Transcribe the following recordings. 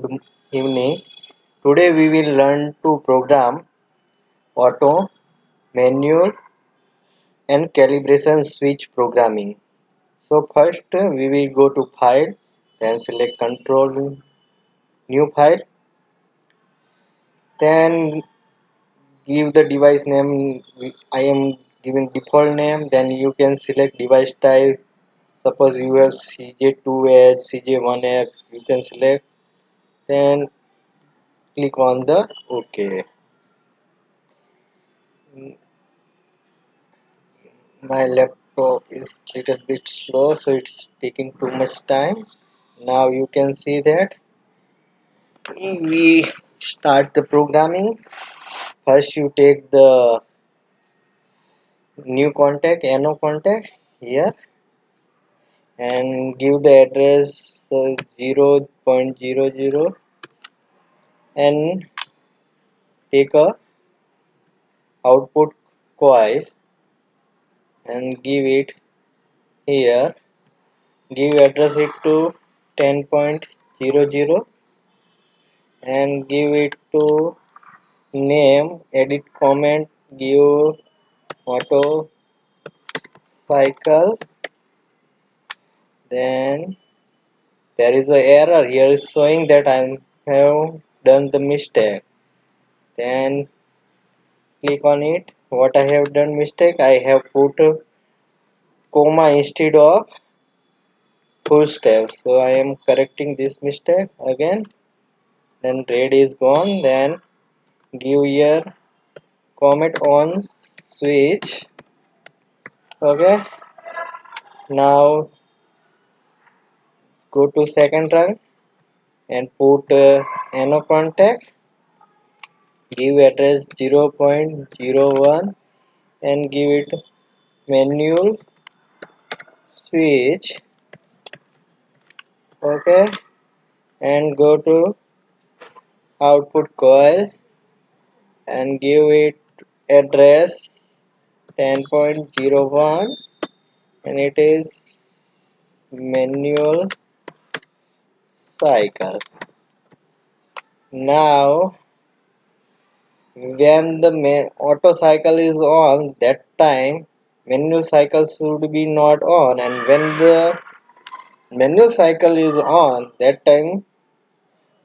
Good evening. Today we will learn to program auto, manual and calibration switch programming. So first we will go to file, then select control new file, then give the device name. I am giving default name, then you can select device type. Suppose you have CJ2H, CJ1F, you can select, then click on the OK. My laptop is little bit slow, so it's taking too much time. Now you can see that we start the programming. First you take the new contact, no contact here, and give the address 0.00 and take a output coil and give it here. Give address it to 10.00 and give it to name, edit comment, give auto cycle. Then there is a error here showing that I have done the mistake. Then click on it. What I have done mistake, I have put a comma instead of full stop. So I am correcting this mistake again. Then red is gone. Then give here comment on switch. Okay. Now go to second run and put no contact, give address 0.01 and give it manual switch. Okay, and go to output coil and give it address 10.01 and it is manual cycle. Now when the auto cycle is on, that time manual cycle should be not on, and when the manual cycle is on, that time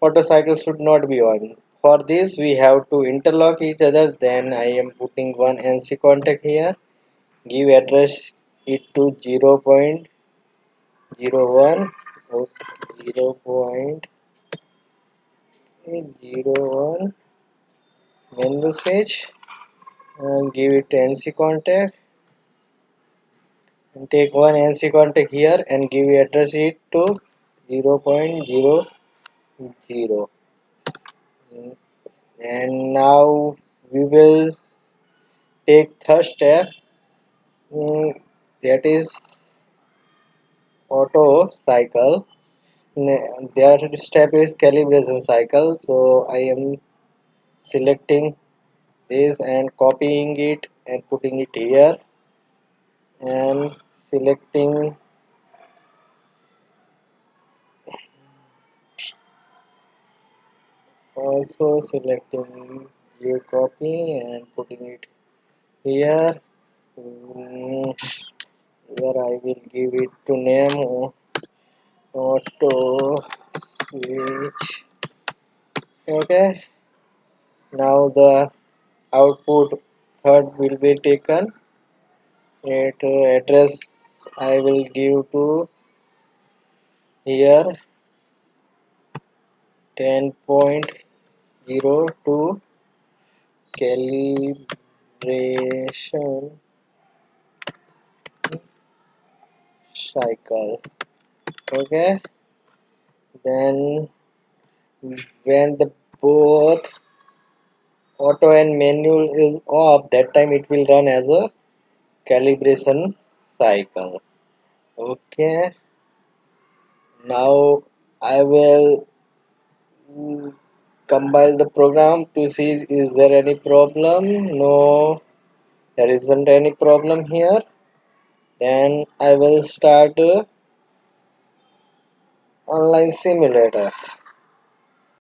auto cycle should not be on. For this we have to interlock each other. Then I am putting one NC contact here, give address it to 0.01 or 0.01 manual switch and give it NC contact and take one NC contact here and give address it to 0.00. And now we will take third step, that is auto cycle. Their step is calibration cycle, so I am selecting this and copying it and putting it here and selecting, also selecting your copy and putting it here. Mm, Here I will give it to name auto switch. Okay, now the output third will be taken. It address I will give to here 10.02 calibration cycle. Okay, then when the both auto and manual is off, that time it will run as a calibration cycle. Okay, now I will compile the program to see is there any problem. No, there isn't any problem here. Then I will start online simulator.